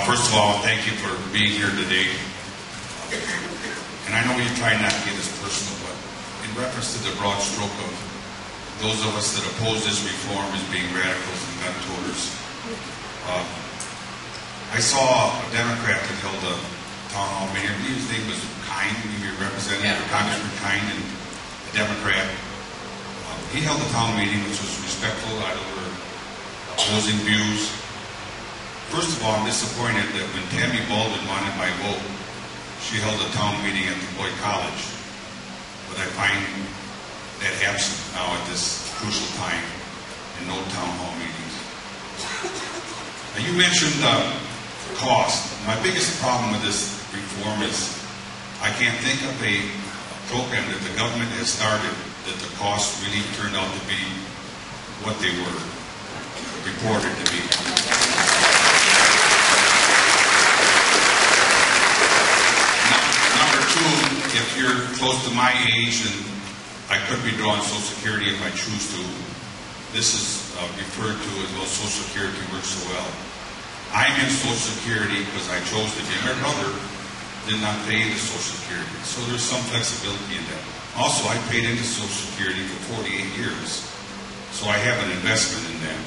First of all, thank you for being here today. And I know you try not to get this personal, but in reference to the broad stroke of those of us that oppose this reform as being radicals and gun toters, I saw a Democrat that held a Townhall Meeting. I believe his name was Kind, maybe a representative, or Congressman Kind, and a Democrat. He held a town meeting which was respectful. I don't know opposing views. First of all, I'm disappointed that when Tammy Baldwin wanted my vote, she held a town meeting at the Boyd College. But I find that absent now at this crucial time, and no town hall meetings. Now, you mentioned cost. My biggest problem with this reform is I can't think of a program that the government has started that the costs really turned out to be what they were reported to be. Number two, if you're close to my age, and I could be drawing Social Security if I choose to, this is referred to as well, Social Security works so well. I'm in Social Security because I chose to be. My brother did not pay into Social Security, so there's some flexibility in that. Also, I paid into Social Security for 48 years, so I have an investment in that.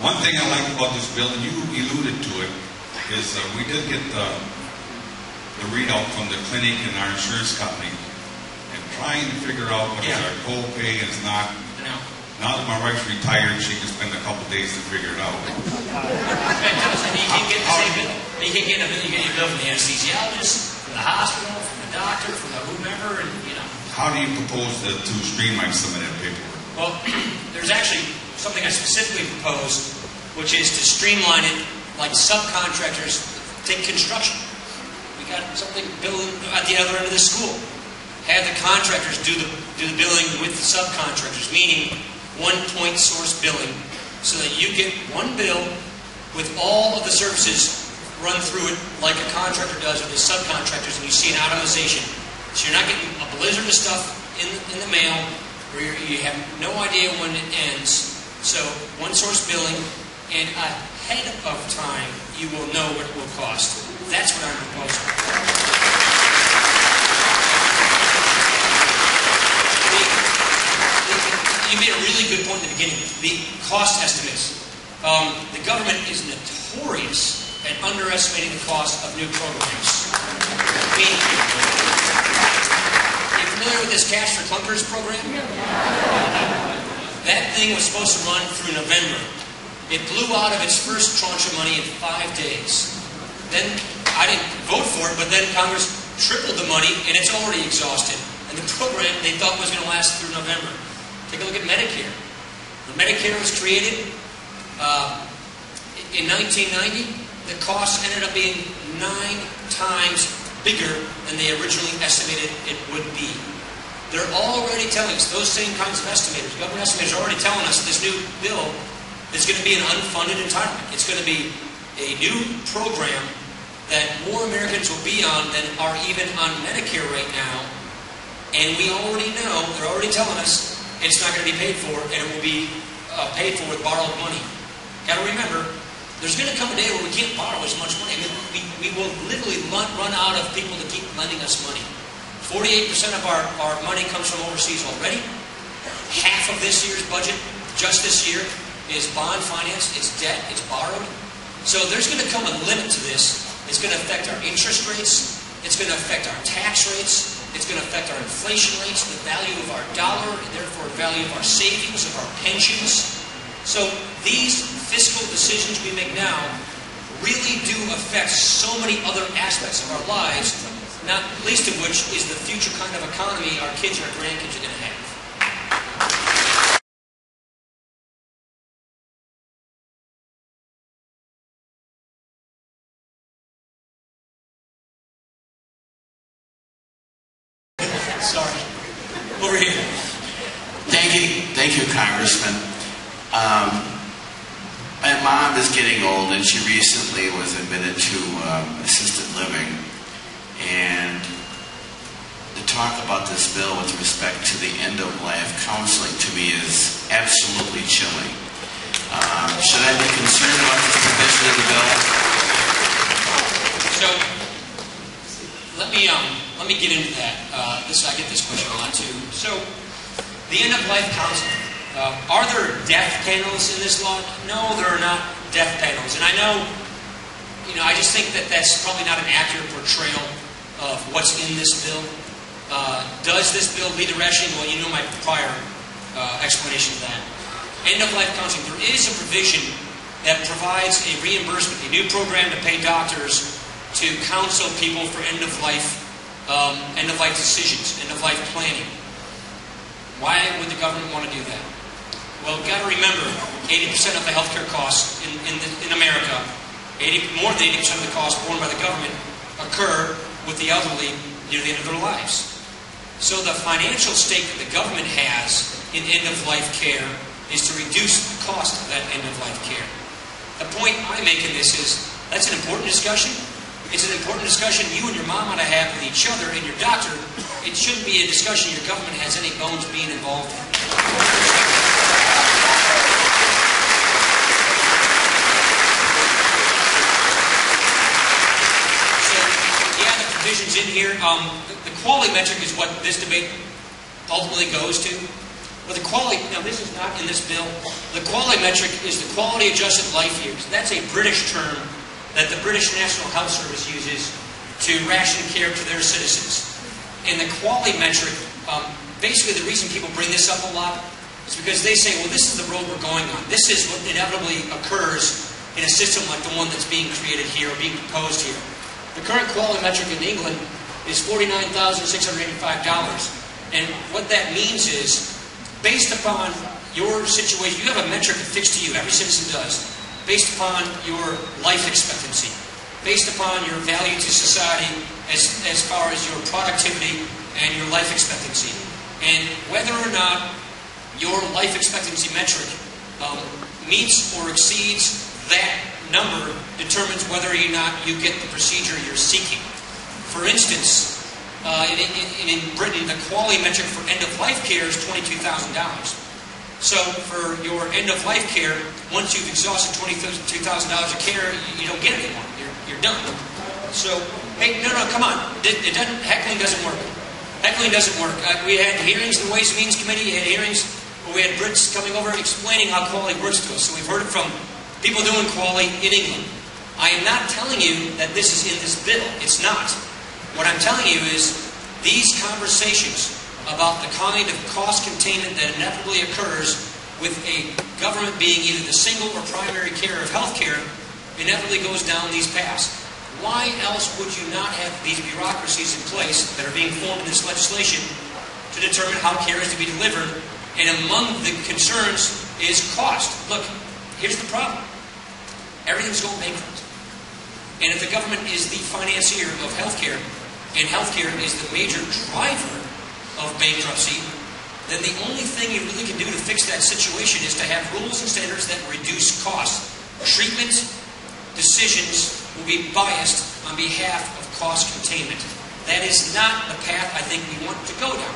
One thing I like about this bill, and you alluded to it, is we did get the readout from the clinic and our insurance company, and trying to figure out what is our co-pay is not. Now that my wife's retired, she can spend a couple days to figure it out. You can get a bill from the anesthesiologist, from the hospital, from the doctor, from the whomever, and you know. How do you propose to streamline some of that paperwork? Well, there's actually something I specifically proposed, which is to streamline it like subcontractors take construction. We got something building at the other end of the school. Have the contractors do the billing with the subcontractors, meaning one point source billing, so that you get one bill with all of the services run through it like a contractor does with his subcontractors, and you see an atomization. So you're not getting a blizzard of stuff in the mail where you have no idea when it ends. So one source billing, and ahead of time you will know what it will cost. That's what I'm proposing. You made a really good point in the beginning. The cost estimates. The government is notorious at underestimating the cost of new programs. You're familiar with this Cash for Clunkers program? That thing was supposed to run through November. It blew out of its first tranche of money in 5 days. Then, I didn't vote for it, but then Congress tripled the money, and it's already exhausted. And the program they thought was going to last through November. Take a look at Medicare. When Medicare was created in 1990, the cost ended up being 9 times bigger than they originally estimated it would be. They're already telling us, those same kinds of estimators, government estimators are already telling us this new bill is going to be an unfunded entitlement. It's going to be a new program that more Americans will be on than are even on Medicare right now. And we already know, they're already telling us, it's not going to be paid for, and it will be paid for with borrowed money. Got to remember, there's going to come a day where we can't borrow as much money. I mean, we will literally run out of people to keep lending us money. 48% of our money comes from overseas already. Half of this year's budget, just this year, is bond finance, it's debt, it's borrowed. So there's going to come a limit to this. It's going to affect our interest rates. It's going to affect our tax rates. It's going to affect our inflation rates, the value of our dollar, and therefore the value of our savings, of our pensions. So these fiscal decisions we make now really do affect so many other aspects of our lives, not least of which is the future kind of economy our kids and our grandkids are going to have. Sorry. Over here. Thank you, Congressman. My mom is getting old, and she recently was admitted to assisted living. And to talk about this bill with respect to the end-of-life counseling to me is absolutely chilling. Should I be concerned about this provision of the bill? let me get into that. I get this question a lot too. So, the end-of-life counseling. Are there death panels in this law? No, there are not death panels. And I know, I just think that that's probably not an accurate portrayal of what's in this bill. Does this bill lead to rationing? Well, you know my prior explanation of that. End-of-life counseling. There is a provision that provides a reimbursement, a new program to pay doctors to counsel people for end-of-life decisions, end-of-life planning. Why would the government want to do that? Well, you've got to remember, 80% of the healthcare costs in America, more than 80% of the costs borne by the government, occur with the elderly near the end of their lives. So the financial stake that the government has in end-of-life care is to reduce the cost of that end-of-life care. The point I make in this is, that's an important discussion. It's an important discussion you and your mom ought to have with each other and your doctor. It shouldn't be a discussion your government has any bones being involved in. So, yeah, the provisions in here. The quality metric is what this debate ultimately goes to. But the quality, now this is not in this bill. The quality metric is the quality adjusted life years. That's a British term that the British National Health Service uses to ration care to their citizens. And the quality metric, basically the reason people bring this up a lot is because they say, well, this is the road we're going on. This is what inevitably occurs in a system like the one that's being created here or being proposed here. The current quality metric in England is $49,685. And what that means is, based upon your situation, you have a metric affixed to you, every citizen does, based upon your life expectancy, based upon your value to society as far as your productivity and your life expectancy. And whether or not your life expectancy metric meets or exceeds that number determines whether or not you get the procedure you're seeking. For instance, in Britain, the quality metric for end-of-life care is $22,000. So for your end-of-life care, once you've exhausted $22,000 of care, you don't get it anymore. You're done. So, hey, no, come on. Heckling doesn't work. Heckling doesn't work. We had hearings in the Ways and Means Committee. We had hearings where we had Brits coming over explaining how quality works to us. So we've heard it from people doing quality in England. I am not telling you that this is in this bill. It's not. What I'm telling you is these conversations about the kind of cost containment that inevitably occurs with a government being either the single or primary care of healthcare inevitably goes down these paths. Why else would you not have these bureaucracies in place that are being formed in this legislation to determine how care is to be delivered? And among the concerns is cost. Look, here's the problem. Everything's going bankrupt. And if the government is the financier of healthcare, and healthcare is the major driver of bankruptcy, then the only thing you really can do to fix that situation is to have rules and standards that reduce costs. Treatment decisions will be biased on behalf of cost containment. That is not the path I think we want to go down.